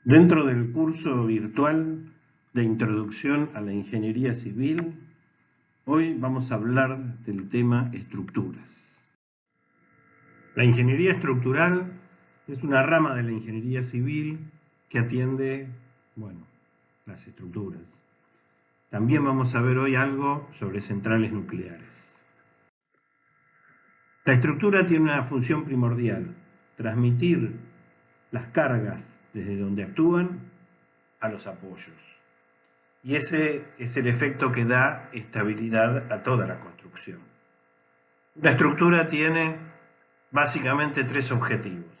Dentro del curso virtual de Introducción a la Ingeniería Civil, hoy vamos a hablar del tema estructuras. La ingeniería estructural es una rama de la ingeniería civil que atiende, las estructuras. También vamos a ver hoy algo sobre centrales nucleares. La estructura tiene una función primordial: transmitir las cargas desde donde actúan a los apoyos. Y ese es el efecto que da estabilidad a toda la construcción. La estructura tiene básicamente tres objetivos.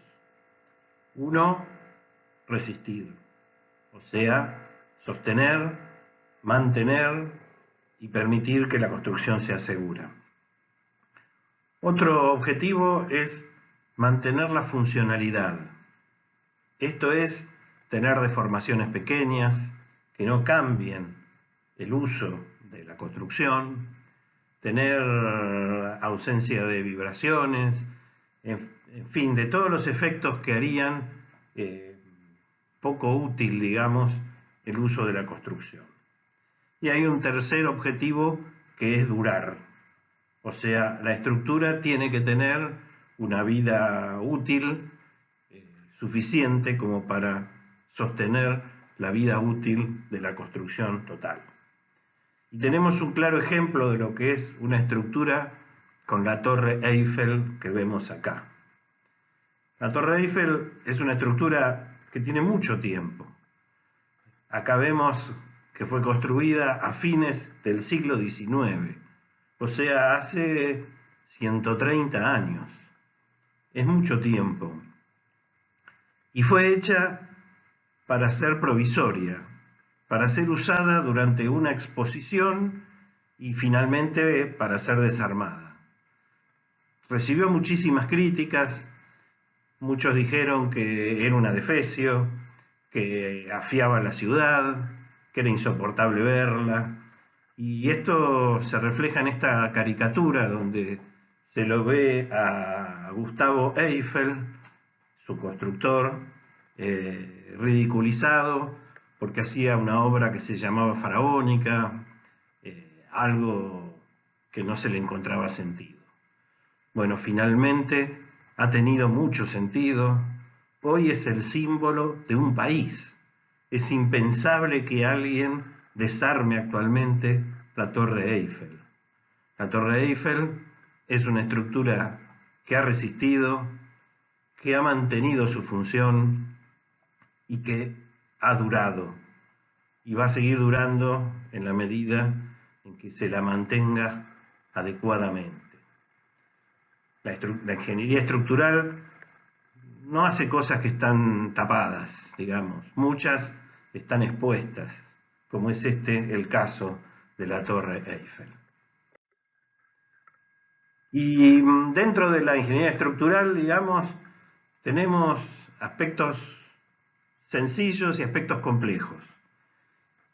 Uno, resistir, o sea, sostener, mantener y permitir que la construcción sea segura. Otro objetivo es mantener la funcionalidad. Esto es tener deformaciones pequeñas que no cambien el uso de la construcción, tener ausencia de vibraciones, en fin, de todos los efectos que harían poco útil, digamos, el uso de la construcción. Y hay un tercer objetivo que es durar. O sea, la estructura tiene que tener una vida útil suficiente como para sostener la vida útil de la construcción total. Y tenemos un claro ejemplo de lo que es una estructura con la Torre Eiffel que vemos acá. La Torre Eiffel es una estructura que tiene mucho tiempo. Acá vemos que fue construida a fines del siglo XIX, o sea, hace 130 años. Es mucho tiempo. Y fue hecha para ser provisoria, para ser usada durante una exposición y finalmente para ser desarmada. Recibió muchísimas críticas, muchos dijeron que era un adefesio, que afiaba la ciudad, que era insoportable verla, y esto se refleja en esta caricatura donde se lo ve a Gustavo Eiffel, su constructor, ridiculizado porque hacía una obra que se llamaba faraónica, algo que no se le encontraba sentido. Bueno, finalmente ha tenido mucho sentido. Hoy es el símbolo de un país. Es impensable que alguien desarme actualmente la Torre Eiffel. La Torre Eiffel es una estructura que ha resistido, que ha mantenido su función y que ha durado y va a seguir durando en la medida en que se la mantenga adecuadamente. La ingeniería estructural no hace cosas que están tapadas, digamos, muchas están expuestas, como es el caso de la Torre Eiffel. Y dentro de la ingeniería estructural, digamos, tenemos aspectos sencillos y aspectos complejos.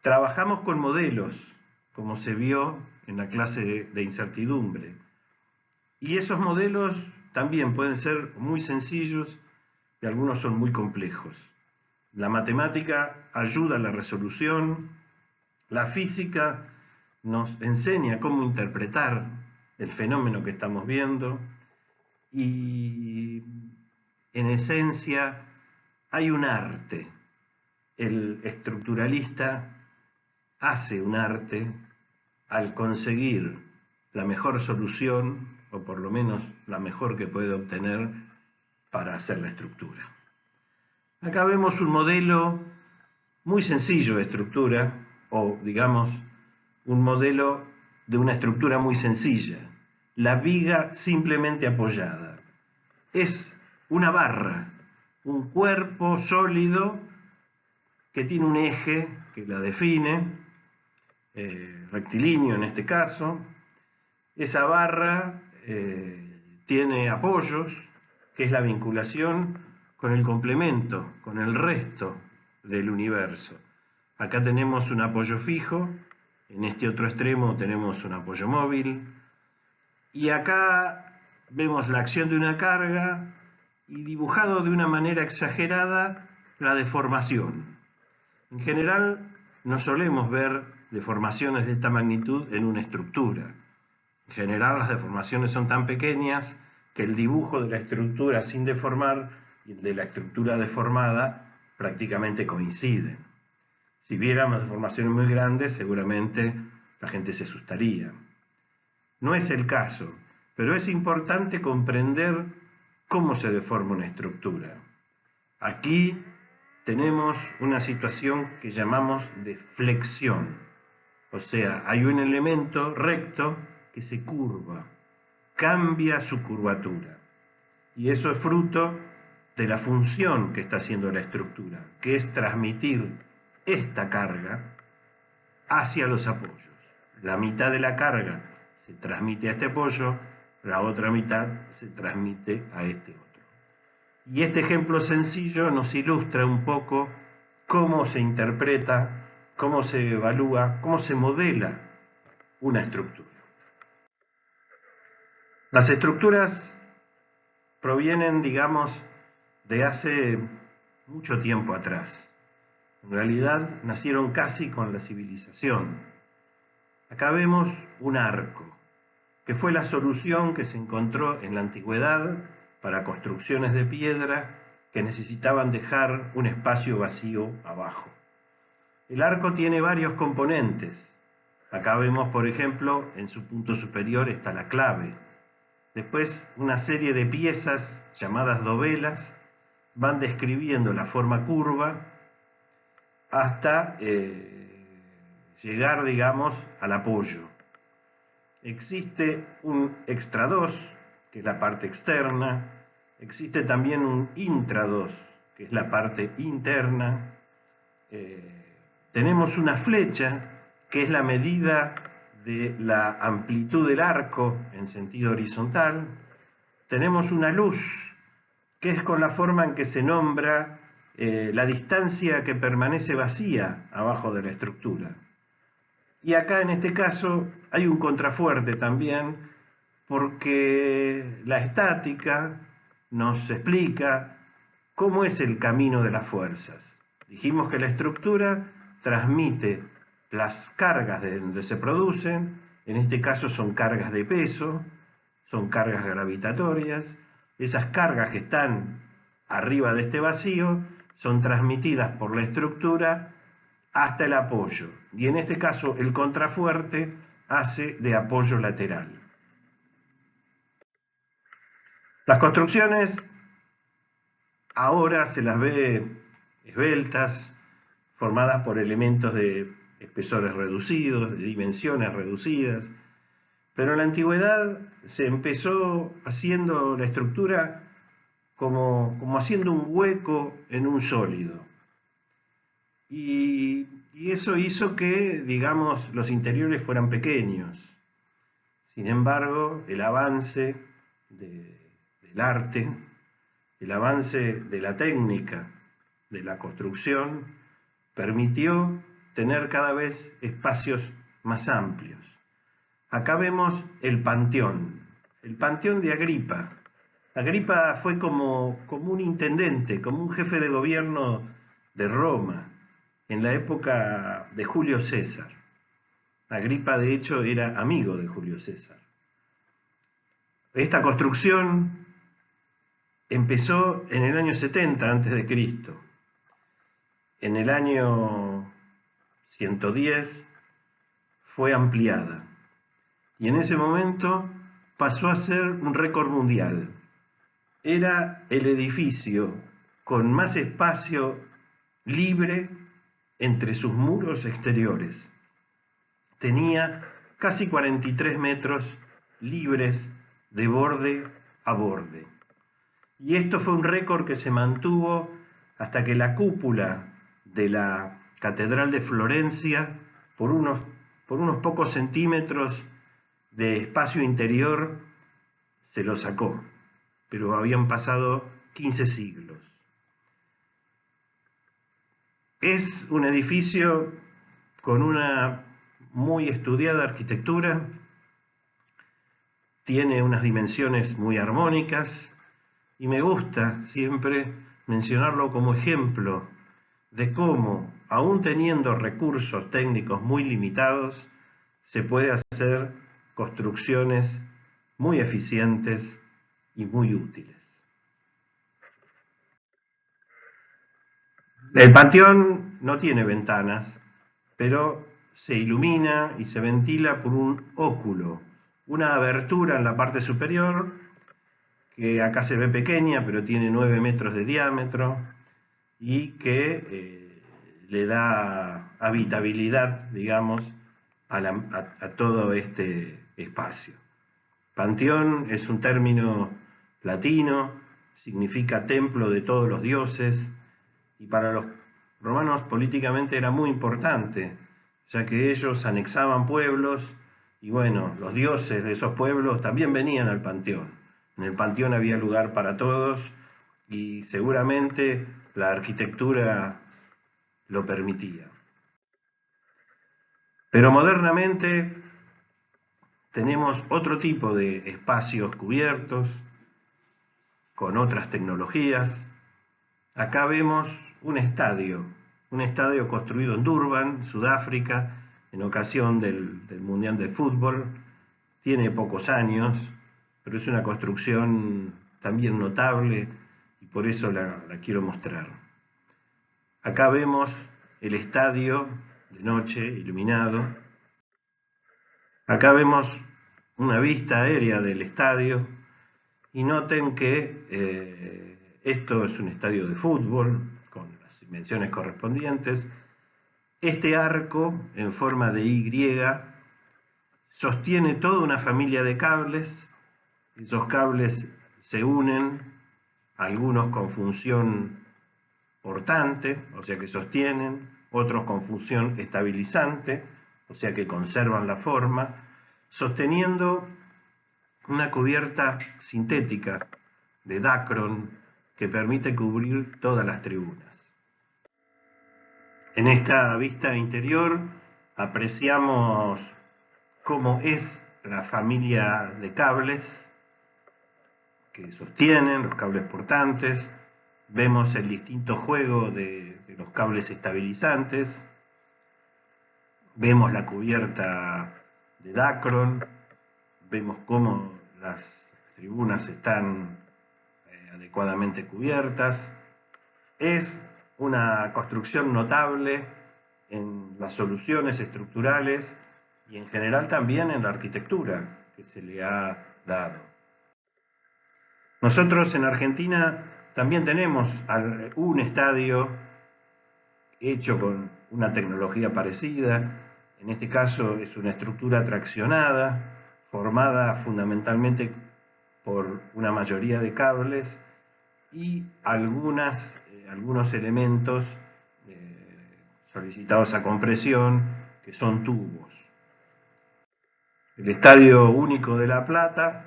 Trabajamos con modelos, como se vio en la clase de incertidumbre. Y esos modelos también pueden ser muy sencillos y algunos son muy complejos. La matemática ayuda a la resolución, la física nos enseña cómo interpretar el fenómeno que estamos viendo y en esencia hay un arte. El estructuralista hace un arte al conseguir la mejor solución, o por lo menos la mejor que puede obtener para hacer la estructura. Acá vemos un modelo muy sencillo de estructura, o digamos, un modelo de una estructura muy sencilla. La viga simplemente apoyada. Es una barra, un cuerpo sólido que tiene un eje que la define, rectilíneo en este caso. Esa barra tiene apoyos, que es la vinculación con el complemento, con el resto del universo. Acá tenemos un apoyo fijo, en este otro extremo tenemos un apoyo móvil, y acá vemos la acción de una carga y dibujado de una manera exagerada la deformación. En general, no solemos ver deformaciones de esta magnitud en una estructura. En general, las deformaciones son tan pequeñas que el dibujo de la estructura sin deformar y el de la estructura deformada prácticamente coinciden. Si viéramos deformaciones muy grandes, seguramente la gente se asustaría. No es el caso, pero es importante comprender cómo se deforma una estructura. Aquí tenemos una situación que llamamos de flexión, o sea, hay un elemento recto que se curva, cambia su curvatura, y eso es fruto de la función que está haciendo la estructura, que es transmitir esta carga hacia los apoyos. La mitad de la carga se transmite a este apoyo, la otra mitad se transmite a este otro. Y este ejemplo sencillo nos ilustra un poco cómo se interpreta, cómo se evalúa, cómo se modela una estructura. Las estructuras provienen, digamos, de hace mucho tiempo atrás. En realidad nacieron casi con la civilización. Acá vemos un arco, que fue la solución que se encontró en la antigüedad para construcciones de piedra que necesitaban dejar un espacio vacío abajo. El arco tiene varios componentes. Acá vemos, por ejemplo, en su punto superior está la clave. Después, una serie de piezas llamadas dovelas van describiendo la forma curva hasta llegar, digamos, al apoyo. Existe un extrados, que es la parte externa. Existe también un intrados, que es la parte interna. Tenemos una flecha, que es la medida de la amplitud del arco en sentido horizontal. Tenemos una luz, que es con la forma en que se nombra la distancia que permanece vacía abajo de la estructura. Y acá en este caso hay un contrafuerte también, porque la estática nos explica cómo es el camino de las fuerzas. Dijimos que la estructura transmite las cargas de donde se producen, en este caso son cargas de peso, son cargas gravitatorias. Esas cargas que están arriba de este vacío son transmitidas por la estructura hasta el apoyo, y en este caso el contrafuerte hace de apoyo lateral. Las construcciones ahora se las ve esbeltas, formadas por elementos de espesores reducidos, de dimensiones reducidas, pero en la antigüedad se empezó haciendo la estructura como haciendo un hueco en un sólido. Y eso hizo que, digamos, los interiores fueran pequeños. Sin embargo, el avance del arte, el avance de la técnica, de la construcción, permitió tener cada vez espacios más amplios. Acá vemos el Panteón de Agripa. Agripa fue como un intendente, como un jefe de gobierno de Roma, en la época de Julio César. Agripa, de hecho, era amigo de Julio César. Esta construcción empezó en el año 70 a.C. En el año 110 fue ampliada. Y en ese momento pasó a ser un récord mundial. Era el edificio con más espacio libre entre sus muros exteriores. Tenía casi 43 metros libres de borde a borde. Y esto fue un récord que se mantuvo hasta que la cúpula de la Catedral de Florencia, por unos pocos centímetros de espacio interior, se lo sacó. Pero habían pasado 15 siglos. Es un edificio con una muy estudiada arquitectura, tiene unas dimensiones muy armónicas y me gusta siempre mencionarlo como ejemplo de cómo, aún teniendo recursos técnicos muy limitados, se puede hacer construcciones muy eficientes y muy útiles. El panteón no tiene ventanas, pero se ilumina y se ventila por un óculo, una abertura en la parte superior, que acá se ve pequeña, pero tiene 9 metros de diámetro, y que le da habitabilidad, digamos, a todo este espacio. Panteón es un término latino, significa templo de todos los dioses, y para los romanos políticamente era muy importante, ya que ellos anexaban pueblos y bueno, los dioses de esos pueblos también venían al panteón. En el panteón había lugar para todos y seguramente la arquitectura lo permitía. Pero modernamente tenemos otro tipo de espacios cubiertos con otras tecnologías. Acá vemos un estadio construido en Durban, Sudáfrica, en ocasión del Mundial de Fútbol. Tiene pocos años, pero es una construcción también notable y por eso la quiero mostrar. Acá vemos el estadio de noche, iluminado. Acá vemos una vista aérea del estadio y noten que esto es un estadio de fútbol con las dimensiones correspondientes. Este arco en forma de Y sostiene toda una familia de cables. Esos cables se unen, algunos con función portante, o sea que sostienen, otros con función estabilizante, o sea que conservan la forma, sosteniendo una cubierta sintética de Dacron que permite cubrir todas las tribunas. En esta vista interior apreciamos cómo es la familia de cables que sostienen, los cables portantes. Vemos el distinto juego de los cables estabilizantes. Vemos la cubierta de Dacron. Vemos cómo las tribunas están adecuadamente cubiertas. Es una construcción notable en las soluciones estructurales y en general también en la arquitectura que se le ha dado. Nosotros en Argentina también tenemos un estadio hecho con una tecnología parecida. En este caso es una estructura traccionada, formada fundamentalmente por una mayoría de cables y algunos elementos solicitados a compresión, que son tubos. El Estadio Único de La Plata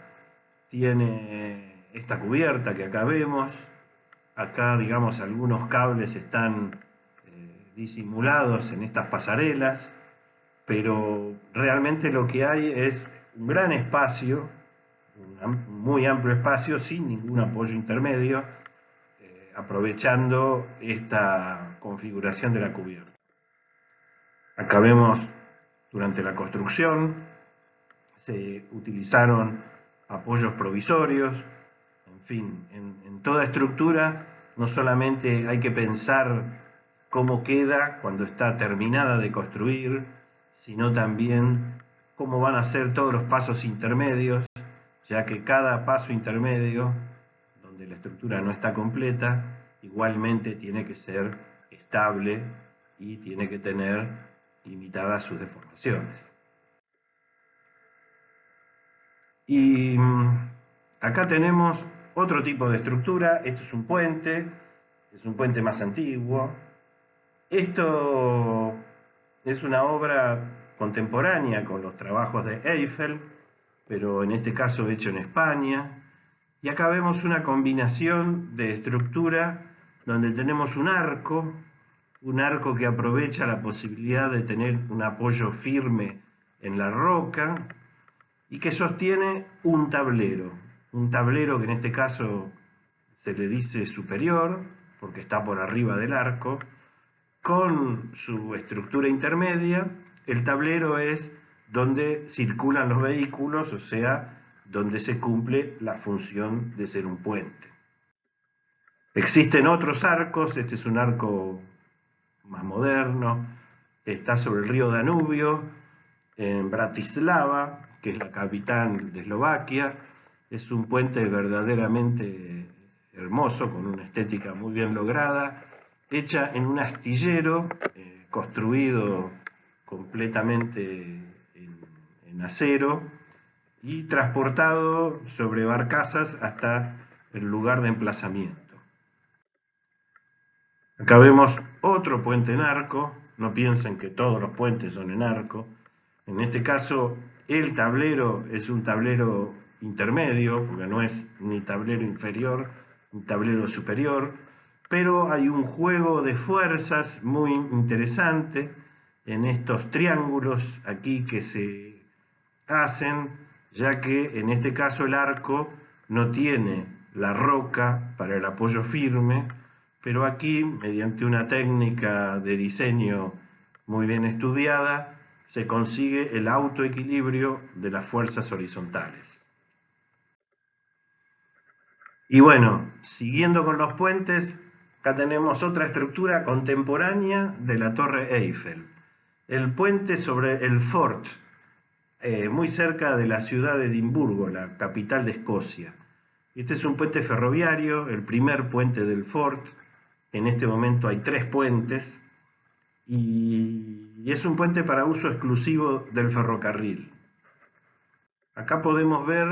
tiene esta cubierta que acá vemos. Acá, digamos, algunos cables están disimulados en estas pasarelas, pero realmente lo que hay es un gran espacio, un muy amplio espacio, sin ningún apoyo intermedio, aprovechando esta configuración de la cubierta. Acá vemos, durante la construcción, se utilizaron apoyos provisorios, en fin, en toda estructura no solamente hay que pensar cómo queda cuando está terminada de construir, sino también cómo van a ser todos los pasos intermedios, ya que cada paso intermedio, donde la estructura no está completa, igualmente tiene que ser estable y tiene que tener limitadas sus deformaciones. Y acá tenemos otro tipo de estructura. Esto es un puente más antiguo. Esto es una obra contemporánea con los trabajos de Eiffel, pero en este caso hecho en España. Y acá vemos una combinación de estructura donde tenemos un arco que aprovecha la posibilidad de tener un apoyo firme en la roca y que sostiene un tablero que en este caso se le dice superior, porque está por arriba del arco. Con su estructura intermedia, el tablero es donde circulan los vehículos, o sea, donde se cumple la función de ser un puente. Existen otros arcos, este es un arco más moderno, está sobre el río Danubio, en Bratislava, que es la capital de Eslovaquia. Es un puente verdaderamente hermoso, con una estética muy bien lograda, hecha en un astillero construido completamente en acero y transportado sobre barcazas hasta el lugar de emplazamiento. Acá vemos otro puente en arco, no piensen que todos los puentes son en arco. En este caso, el tablero es un tablero intermedio, porque no es ni tablero inferior ni tablero superior, pero hay un juego de fuerzas muy interesante en estos triángulos aquí que se hacen, ya que en este caso el arco no tiene la roca para el apoyo firme, pero aquí, mediante una técnica de diseño muy bien estudiada, se consigue el autoequilibrio de las fuerzas horizontales. Y bueno, siguiendo con los puentes, acá tenemos otra estructura contemporánea de la Torre Eiffel. El puente sobre el Fort, muy cerca de la ciudad de Edimburgo, la capital de Escocia. Este es un puente ferroviario, el primer puente del Fort. En este momento hay 3 puentes y es un puente para uso exclusivo del ferrocarril. Acá podemos ver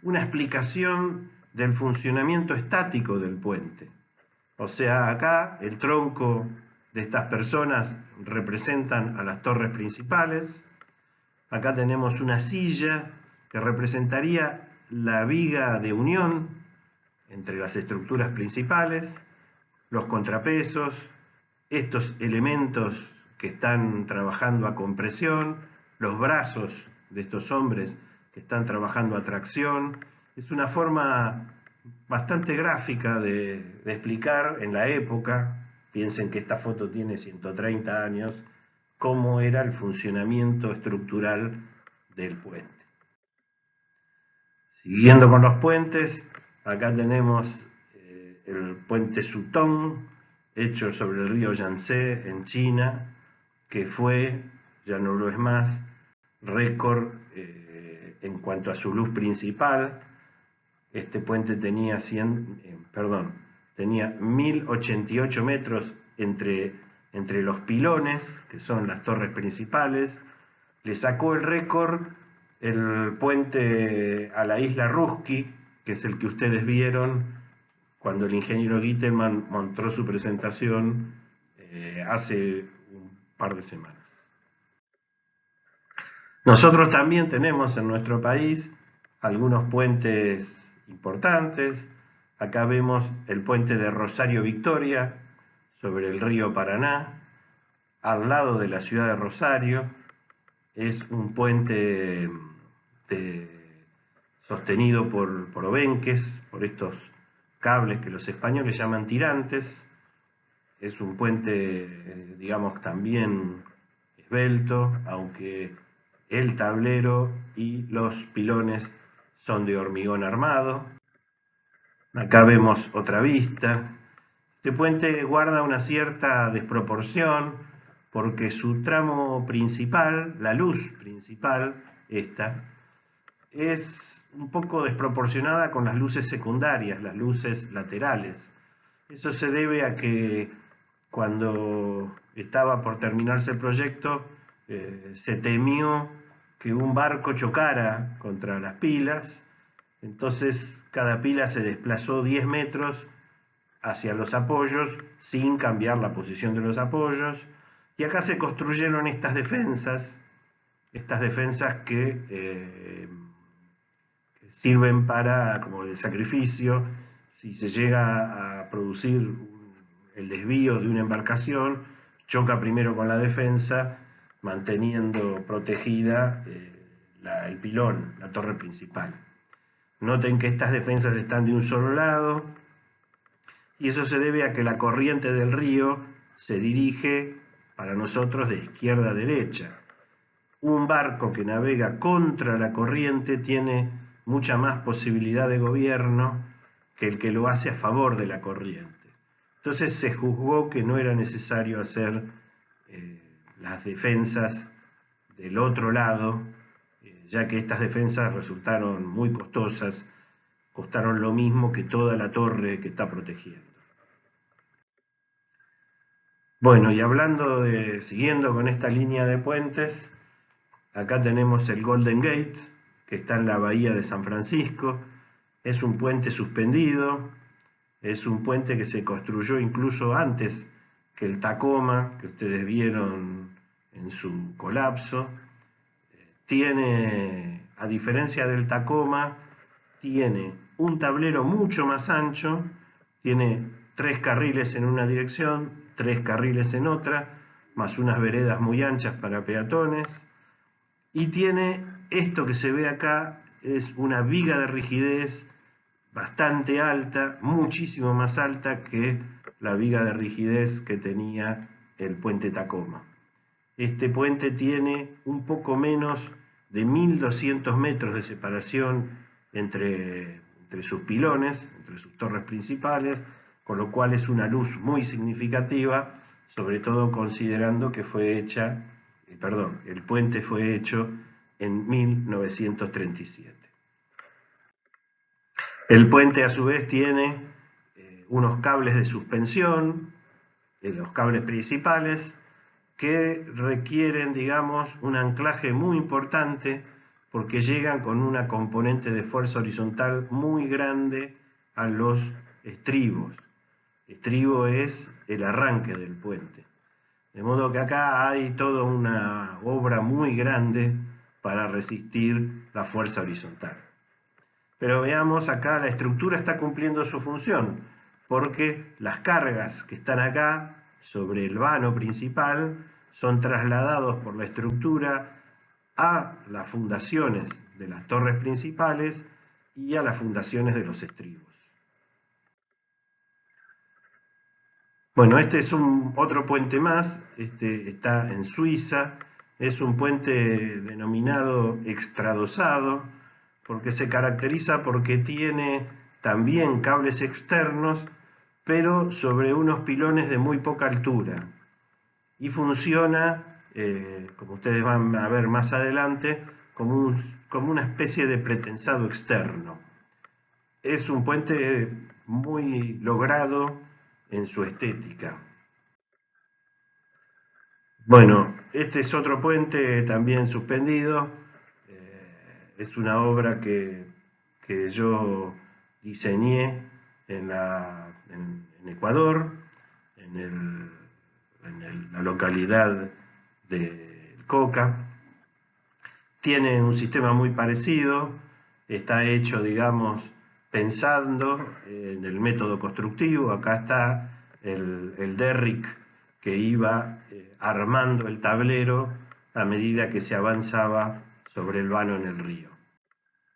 una explicación del funcionamiento estático del puente. O sea, acá el tronco de estas personas representan a las torres principales. Acá tenemos una silla que representaría la viga de unión entre las estructuras principales, los contrapesos, estos elementos que están trabajando a compresión, los brazos de estos hombres que están trabajando a tracción. Es una forma bastante gráfica de explicar en la época, piensen que esta foto tiene 130 años, cómo era el funcionamiento estructural del puente. Siguiendo con los puentes, acá tenemos el puente Sutong, hecho sobre el río Yangtze en China, que fue, ya no lo es más, récord en cuanto a su luz principal. Este puente tenía 1088 metros entre los pilones, que son las torres principales. Le sacó el récord el puente a la isla Ruski, que es el que ustedes vieron cuando el ingeniero Gittelman mostró su presentación hace un par de semanas. Nosotros también tenemos en nuestro país algunos puentes importantes. Acá vemos el puente de Rosario Victoria sobre el río Paraná, al lado de la ciudad de Rosario. Es un puente sostenido por obenques, por estos cables que los españoles llaman tirantes. Es un puente, digamos, también esbelto, aunque el tablero y los pilones son de hormigón armado. Acá vemos otra vista. Este puente guarda una cierta desproporción porque su tramo principal, la luz principal, esta, es un poco desproporcionada con las luces secundarias, las luces laterales. Eso se debe a que cuando estaba por terminarse el proyecto, se temió que un barco chocara contra las pilas, entonces cada pila se desplazó 10 metros hacia los apoyos sin cambiar la posición de los apoyos, y acá se construyeron estas defensas que sirven para, como el sacrificio, si se llega a producir el desvío de una embarcación, choca primero con la defensa, manteniendo protegida el pilón, la torre principal. Noten que estas defensas están de un solo lado, y eso se debe a que la corriente del río se dirige para nosotros de izquierda a derecha. Un barco que navega contra la corriente tiene mucha más posibilidad de gobierno que el que lo hace a favor de la corriente. Entonces se juzgó que no era necesario hacer las defensas del otro lado, ya que estas defensas resultaron muy costosas, costaron lo mismo que toda la torre que está protegiendo. Bueno, y siguiendo con esta línea de puentes, acá tenemos el Golden Gate, que está en la bahía de San Francisco. Es un puente suspendido, es un puente que se construyó incluso antes que el Tacoma, que ustedes vieron en su colapso. Tiene, a diferencia del Tacoma, tiene un tablero mucho más ancho, tiene 3 carriles en una dirección, 3 carriles en otra, más unas veredas muy anchas para peatones, y tiene esto que se ve acá, es una viga de rigidez bastante alta, muchísimo más alta que la viga de rigidez que tenía el puente Tacoma. Este puente tiene un poco menos de 1200 metros de separación entre sus pilones, entre sus torres principales, con lo cual es una luz muy significativa, sobre todo considerando que el puente fue hecho en 1937. El puente a su vez tiene unos cables de suspensión, los cables principales, que requieren, digamos, un anclaje muy importante porque llegan con una componente de fuerza horizontal muy grande a los estribos. Estribo es el arranque del puente. De modo que acá hay toda una obra muy grande para resistir la fuerza horizontal. Pero veamos acá, la estructura está cumpliendo su función, porque las cargas que están acá sobre el vano principal son trasladados por la estructura a las fundaciones de las torres principales y a las fundaciones de los estribos. Bueno, este es otro puente más, este está en Suiza, es un puente denominado extradosado, porque se caracteriza porque tiene también cables externos, pero sobre unos pilones de muy poca altura, y funciona, como ustedes van a ver más adelante, como una especie de pretensado externo. Es un puente muy logrado en su estética. Bueno, este es otro puente también suspendido. Es una obra que yo diseñé en Ecuador, en la localidad de Coca. Tiene un sistema muy parecido, está hecho, digamos, pensando en el método constructivo. Acá está el derrick que iba armando el tablero a medida que se avanzaba sobre el vano en el río.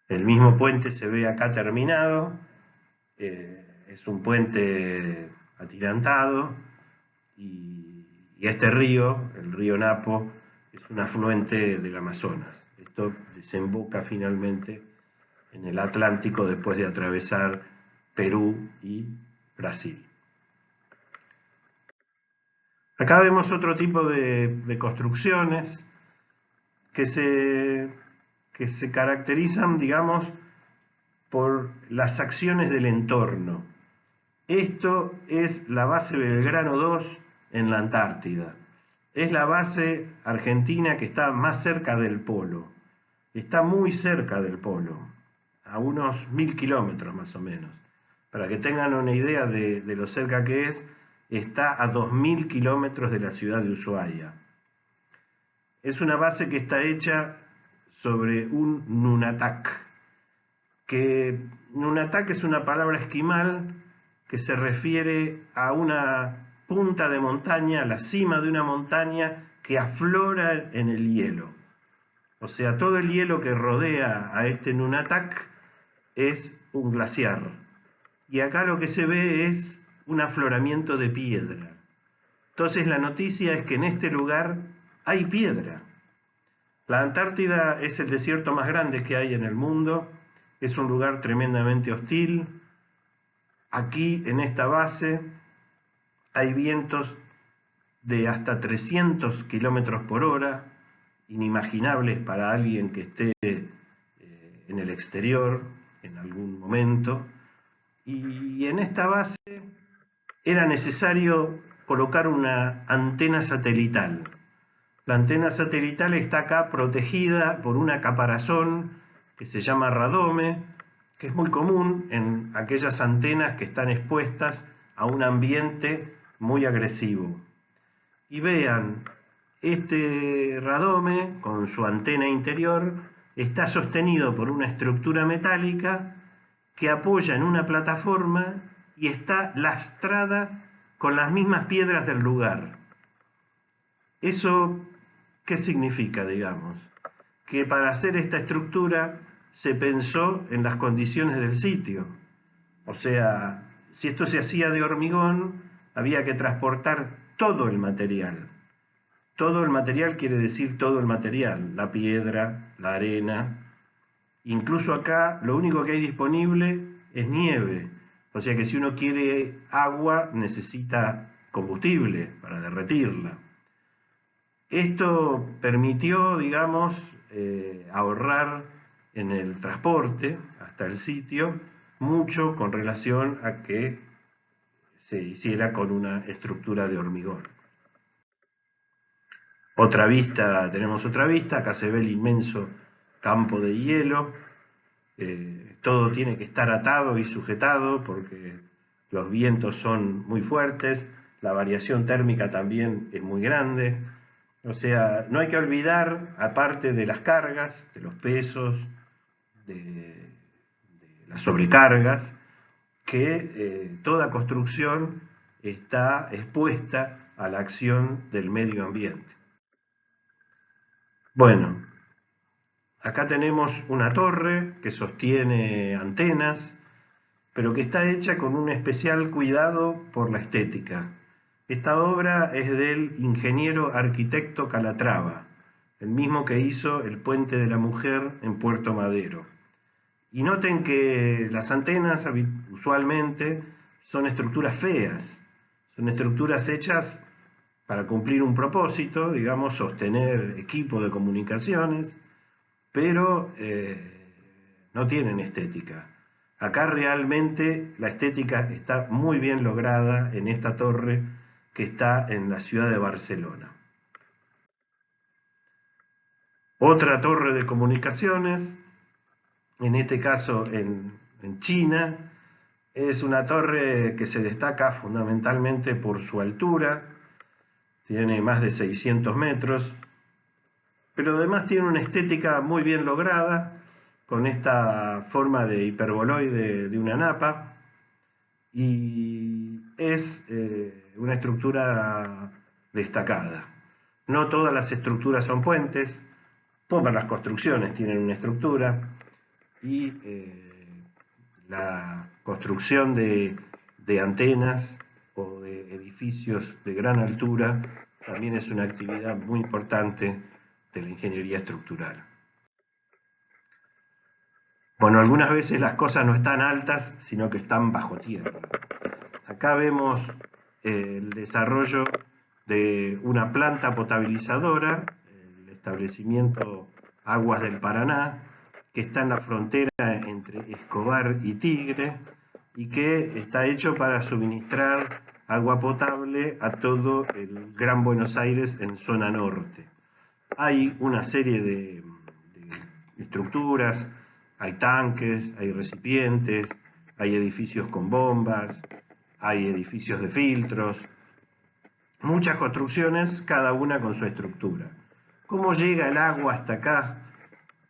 El mismo puente se ve acá terminado, es un puente atirantado, y este río, el río Napo, es un afluente del Amazonas. Esto desemboca finalmente en el Atlántico después de atravesar Perú y Brasil. Acá vemos otro tipo de construcciones que se caracterizan, digamos, por las acciones del entorno. Esto es la base Belgrano 2 en la Antártida. Es la base argentina que está más cerca del polo. Está muy cerca del polo, a unos 1000 kilómetros más o menos. Para que tengan una idea de lo cerca que es, está a 2000 kilómetros de la ciudad de Ushuaia. Es una base que está hecha sobre un nunatak, que nunatak es una palabra esquimal que se refiere a una punta de montaña, la cima de una montaña que aflora en el hielo. O sea, todo el hielo que rodea a este nunatak es un glaciar. Y acá lo que se ve es un afloramiento de piedra. Entonces la noticia es que en este lugar hay piedra. La Antártida es el desierto más grande que hay en el mundo, es un lugar tremendamente hostil. Aquí en esta base hay vientos de hasta 300 kilómetros por hora, inimaginables para alguien que esté en el exterior en algún momento. Y en esta base era necesario colocar una antena satelital. La antena satelital está acá protegida por una caparazón que se llama radome, que es muy común en aquellas antenas que están expuestas a un ambiente muy agresivo. Y vean, este radome con su antena interior está sostenido por una estructura metálica que apoya en una plataforma y está lastrada con las mismas piedras del lugar. ¿Eso qué significa, digamos? Que para hacer esta estructura se pensó en las condiciones del sitio. O sea, si esto se hacía de hormigón, había que transportar todo el material. Todo el material quiere decir todo el material, la piedra, la arena. Incluso acá lo único que hay disponible es nieve. O sea que si uno quiere agua necesita combustible para derretirla. Esto permitió, digamos, ahorrar en el transporte hasta el sitio mucho con relación a que se hiciera con una estructura de hormigón. Tenemos otra vista, acá se ve el inmenso campo de hielo, todo tiene que estar atado y sujetado porque los vientos son muy fuertes, la variación térmica también es muy grande. O sea, no hay que olvidar, aparte de las cargas, de los pesos, de las sobrecargas, que toda construcción está expuesta a la acción del medio ambiente. Bueno, acá tenemos una torre que sostiene antenas, pero que está hecha con un especial cuidado por la estética. Esta obra es del ingeniero arquitecto Calatrava, el mismo que hizo el Puente de la Mujer en Puerto Madero. Y noten que las antenas usualmente son estructuras feas, son estructuras hechas para cumplir un propósito, digamos, sostener equipo de comunicaciones, pero no tienen estética. Acá realmente la estética está muy bien lograda en esta torre que está en la ciudad de Barcelona. Otra torre de comunicaciones, en este caso en China, es una torre que se destaca fundamentalmente por su altura, tiene más de 600 metros, pero además tiene una estética muy bien lograda, con esta forma de hiperboloide de una napa, y es una estructura destacada. No todas las estructuras son puentes, todas las construcciones tienen una estructura, y la construcción de antenas o de edificios de gran altura también es una actividad muy importante de la ingeniería estructural. Bueno, algunas veces las cosas no están altas, sino que están bajo tierra. Acá vemos el desarrollo de una planta potabilizadora, el establecimiento Aguas del Paraná, que está en la frontera entre Escobar y Tigre, y que está hecho para suministrar agua potable a todo el Gran Buenos Aires en zona norte. Hay una serie de estructuras, hay tanques, hay recipientes, hay edificios con bombas, hay edificios de filtros, muchas construcciones, cada una con su estructura. ¿Cómo llega el agua hasta acá?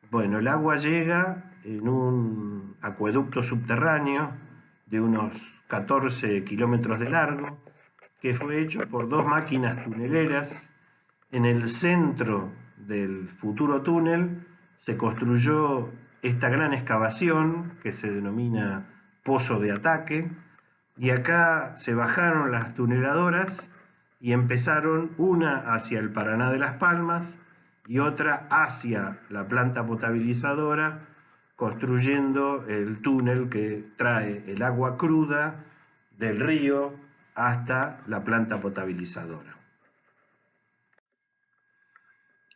Bueno, el agua llega en un acueducto subterráneo de unos 14 kilómetros de largo, que fue hecho por dos máquinas tuneleras. En el centro del futuro túnel se construyó esta gran excavación que se denomina pozo de ataque, Y acá se bajaron las tuneladoras y empezaron una hacia el Paraná de Las Palmas y otra hacia la planta potabilizadora, construyendo el túnel que trae el agua cruda del río hasta la planta potabilizadora.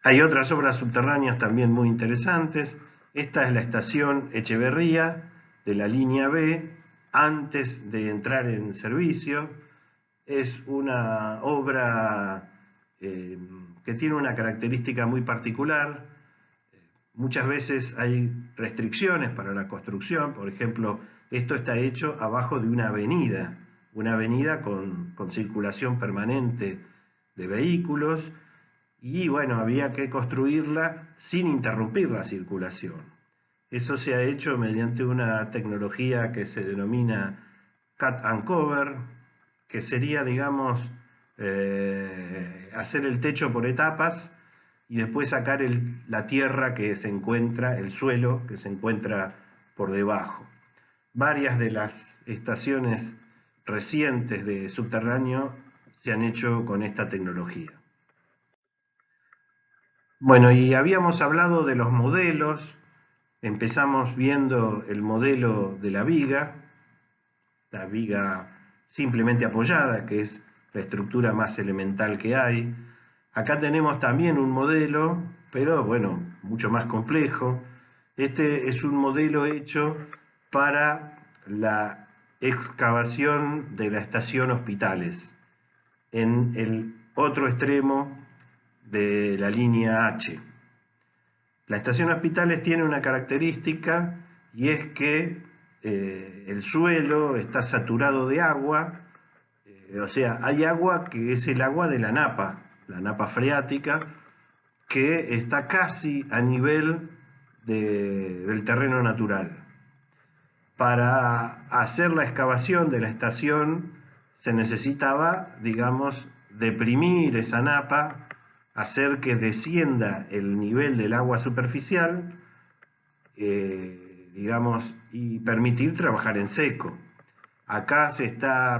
Hay otras obras subterráneas también muy interesantes. Esta es la estación Echeverría de la línea B, antes de entrar en servicio. Es una obra que tiene una característica muy particular. Muchas veces hay restricciones para la construcción. Por ejemplo, esto está hecho abajo de una avenida con circulación permanente de vehículos, y bueno, había que construirla sin interrumpir la circulación. Eso se ha hecho mediante una tecnología que se denomina cut and cover, que sería, digamos, hacer el techo por etapas y después sacar la tierra que se encuentra, el suelo que se encuentra por debajo. Varias de las estaciones recientes de subterráneo se han hecho con esta tecnología. Bueno, y habíamos hablado de los modelos. Empezamos viendo el modelo de la viga simplemente apoyada, que es la estructura más elemental que hay. Acá tenemos también un modelo, pero bueno, mucho más complejo. Este es un modelo hecho para la excavación de la estación Hospitales, en el otro extremo de la línea H. La estación Hospitales tiene una característica, y es que el suelo está saturado de agua, o sea, hay agua que es el agua de la napa freática, que está casi a nivel del terreno natural. Para hacer la excavación de la estación se necesitaba, digamos, deprimir esa napa, hacer que descienda el nivel del agua superficial, digamos, y permitir trabajar en seco. Acá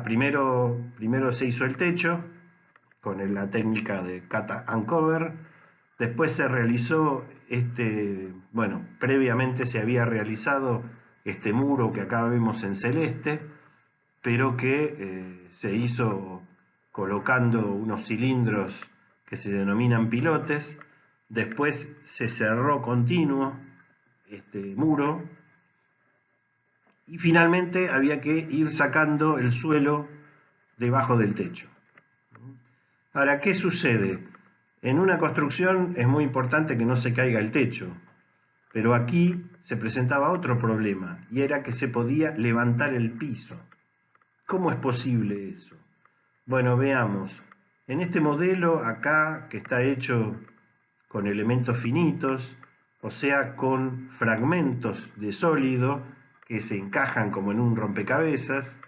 primero se hizo el techo con la técnica de cut and cover, después se realizó previamente se había realizado este muro que acá vemos en celeste, pero que se hizo colocando unos cilindros que se denominan pilotes. Después se cerró continuo este muro y finalmente había que ir sacando el suelo debajo del techo. Ahora, ¿qué sucede? En una construcción es muy importante que no se caiga el techo, pero aquí se presentaba otro problema, y era que se podía levantar el piso. ¿Cómo es posible eso? Bueno, veamos. En este modelo acá, que está hecho con elementos finitos, o sea, con fragmentos de sólido que se encajan como en un rompecabezas,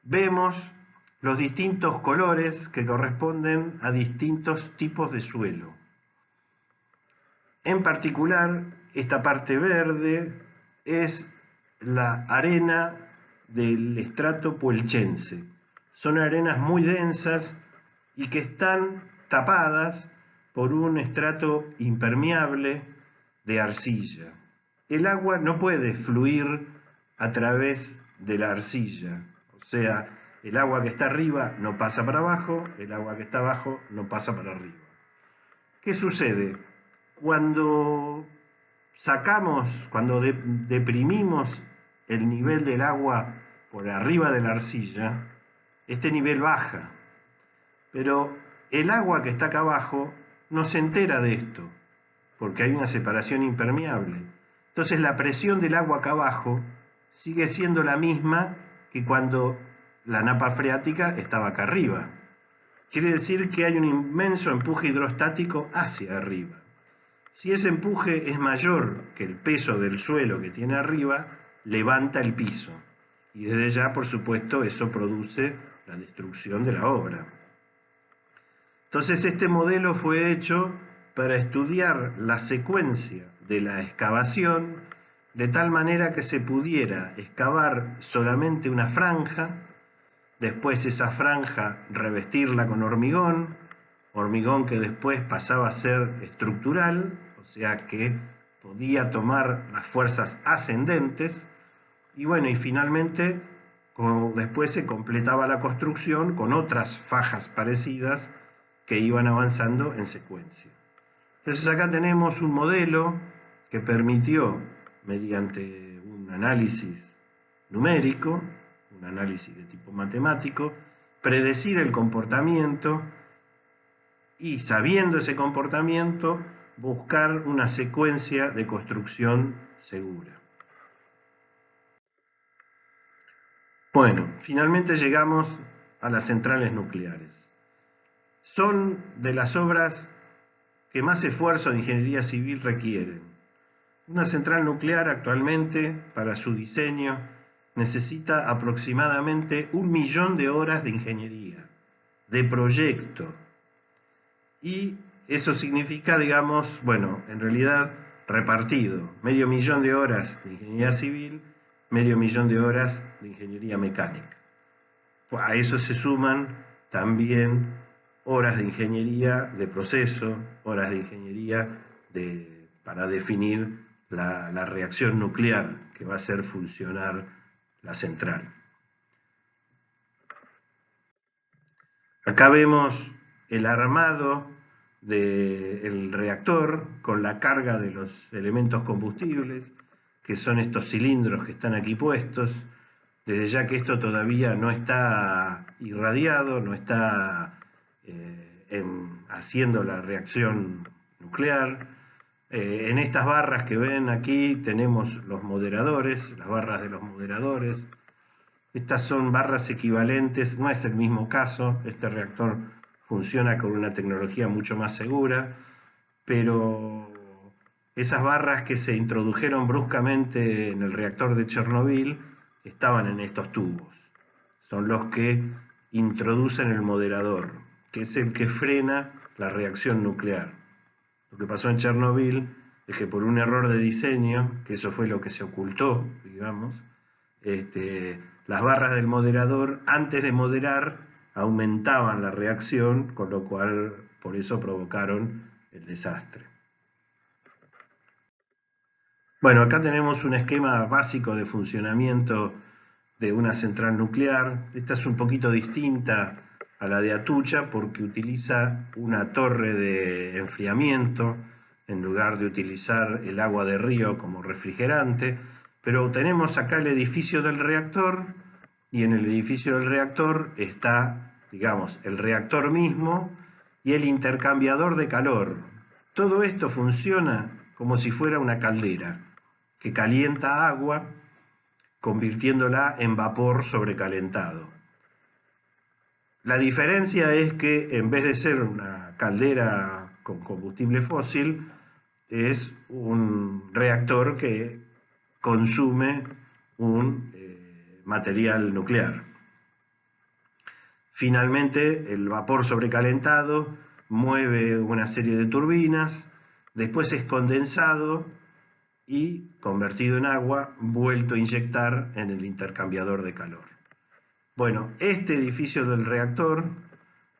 vemos los distintos colores que corresponden a distintos tipos de suelo. En particular, esta parte verde es la arena del estrato puelchense. Son arenas muy densas y que están tapadas por un estrato impermeable de arcilla. El agua no puede fluir a través de la arcilla, o sea, el agua que está arriba no pasa para abajo, el agua que está abajo no pasa para arriba. ¿Qué sucede? Cuando deprimimos el nivel del agua por arriba de la arcilla, este nivel baja, pero el agua que está acá abajo no se entera de esto, porque hay una separación impermeable. Entonces la presión del agua acá abajo sigue siendo la misma que cuando la napa freática estaba acá arriba. Quiere decir que hay un inmenso empuje hidrostático hacia arriba. Si ese empuje es mayor que el peso del suelo que tiene arriba, levanta el piso. Y desde ya, por supuesto, eso produce la destrucción de la obra. Entonces, este modelo fue hecho para estudiar la secuencia de la excavación de tal manera que se pudiera excavar solamente una franja después esa franja revestirla con hormigón, hormigón que después pasaba a ser estructural, o sea que podía tomar las fuerzas ascendentes, y bueno, y finalmente después se completaba la construcción con otras fajas parecidas que iban avanzando en secuencia. Entonces acá tenemos un modelo que permitió, mediante un análisis numérico, un análisis de tipo matemático, predecir el comportamiento y, sabiendo ese comportamiento, buscar una secuencia de construcción segura. Bueno, finalmente llegamos a las centrales nucleares. Son de las obras que más esfuerzo de ingeniería civil requieren. Una central nuclear actualmente, para su diseño, necesita aproximadamente 1 millón de horas de ingeniería, de proyecto. Y eso significa, digamos, bueno, en realidad repartido, 500 000 de horas de ingeniería civil, 500 000 de horas de ingeniería mecánica. A eso se suman también horas de ingeniería de proceso, horas de ingeniería para definir la reacción nuclear que va a hacer funcionar la central. Acá vemos el armado del reactor con la carga de los elementos combustibles, que son estos cilindros que están aquí puestos, desde ya que esto todavía no está irradiado, no está haciendo la reacción nuclear. En estas barras que ven aquí tenemos los moderadores, las barras de los moderadores. Estas son barras equivalentes, no es el mismo caso, este reactor funciona con una tecnología mucho más segura, pero esas barras que se introdujeron bruscamente en el reactor de Chernobyl estaban en estos tubos. Son los que introducen el moderador, que es el que frena la reacción nuclear. Lo que pasó en Chernobyl es que por un error de diseño, que eso fue lo que se ocultó, digamos, las barras del moderador, antes de moderar, aumentaban la reacción, con lo cual por eso provocaron el desastre. Bueno, acá tenemos un esquema básico de funcionamiento de una central nuclear. Esta es un poquito distinta a la de Atucha porque utiliza una torre de enfriamiento en lugar de utilizar el agua de río como refrigerante, pero tenemos acá el edificio del reactor y en el edificio del reactor está, digamos, el reactor mismo y el intercambiador de calor. Todo esto funciona como si fuera una caldera que calienta agua convirtiéndola en vapor sobrecalentado. La diferencia es que en vez de ser una caldera con combustible fósil, es un reactor que consume un material nuclear. Finalmente, el vapor sobrecalentado mueve una serie de turbinas, después es condensado y, convertido en agua, vuelto a inyectar en el intercambiador de calor. Bueno, este edificio del reactor,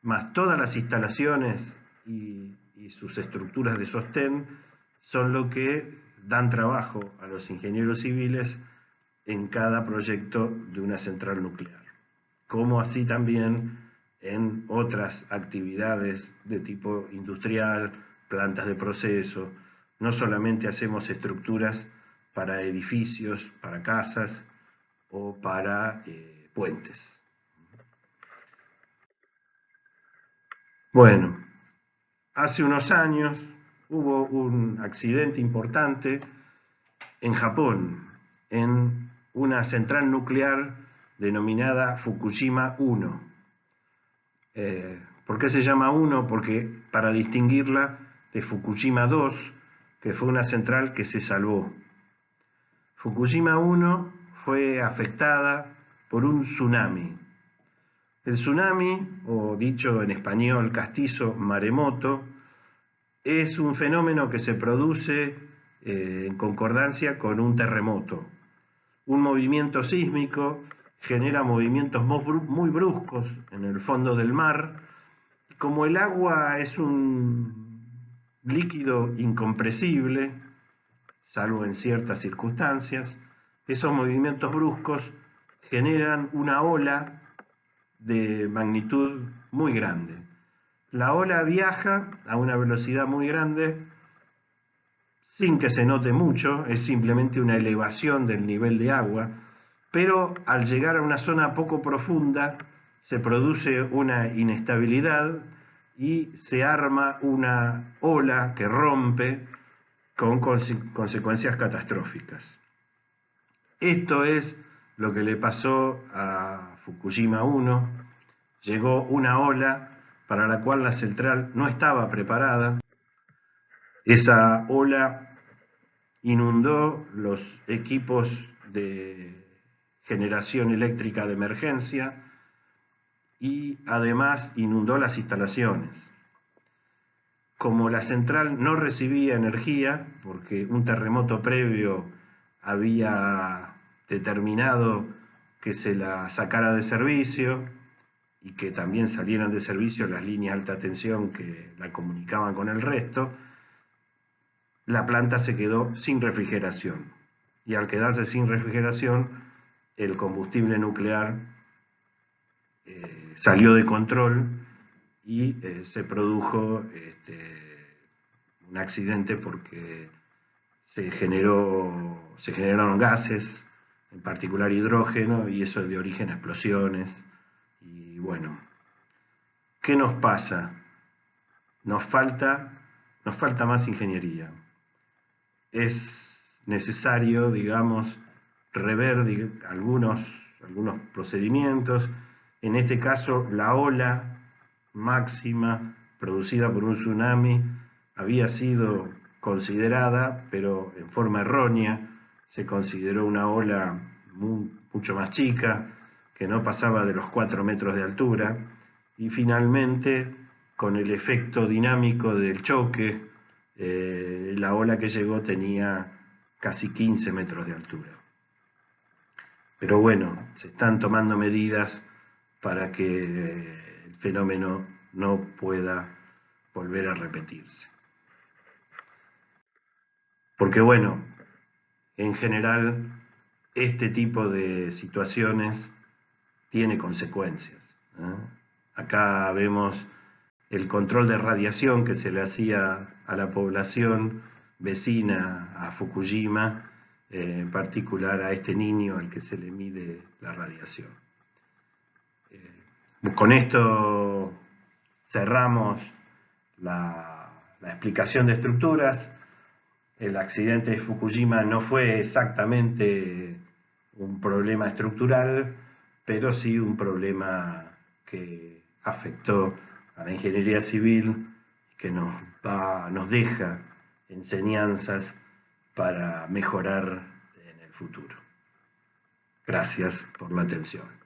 más todas las instalaciones y sus estructuras de sostén, son lo que dan trabajo a los ingenieros civiles en cada proyecto de una central nuclear, como así también en otras actividades de tipo industrial, plantas de proceso. No solamente hacemos estructuras para edificios, para casas o para puentes. Bueno, hace unos años hubo un accidente importante en Japón, en una central nuclear denominada Fukushima 1. ¿Por qué se llama 1? Porque para distinguirla de Fukushima 2, que fue una central que se salvó. Fukushima 1 fue afectada por un tsunami. El tsunami, o dicho en español castizo, maremoto, es un fenómeno que se produce en concordancia con un terremoto. Un movimiento sísmico genera movimientos muy bruscos en el fondo del mar. Como el agua es un líquido incompresible, salvo en ciertas circunstancias, esos movimientos bruscos generan una ola de magnitud muy grande. La ola viaja a una velocidad muy grande sin que se note mucho, es simplemente una elevación del nivel de agua, pero al llegar a una zona poco profunda se produce una inestabilidad y se arma una ola que rompe con consecuencias catastróficas. Esto es lo que le pasó a Fukushima 1. Llegó una ola para la cual la central no estaba preparada. Esa ola inundó los equipos de generación eléctrica de emergencia y además inundó las instalaciones. Como la central no recibía energía, porque un terremoto previo había determinado que se la sacara de servicio y que también salieran de servicio las líneas de alta tensión que la comunicaban con el resto, la planta se quedó sin refrigeración. Y al quedarse sin refrigeración, el combustible nuclear salió de control y se produjo un accidente porque se generaron gases, en particular hidrógeno, y eso dio origen a explosiones. Y bueno, ¿qué nos pasa? Nos falta más ingeniería. Es necesario, digamos, rever algunos procedimientos. En este caso, la ola máxima producida por un tsunami había sido considerada, pero en forma errónea. Se consideró una ola mucho más chica, que no pasaba de los 4 metros de altura, y finalmente, con el efecto dinámico del choque, la ola que llegó tenía casi 15 metros de altura. Pero bueno, se están tomando medidas para que el fenómeno no pueda volver a repetirse. Porque bueno, en general, este tipo de situaciones tiene consecuencias, ¿eh? Acá vemos el control de radiación que se le hacía a la población vecina a Fukushima, en particular a este niño al que se le mide la radiación. Con esto cerramos la explicación de estructuras. El accidente de Fukushima no fue exactamente un problema estructural, pero sí un problema que afectó a la ingeniería civil, que nos deja enseñanzas para mejorar en el futuro. Gracias por la atención.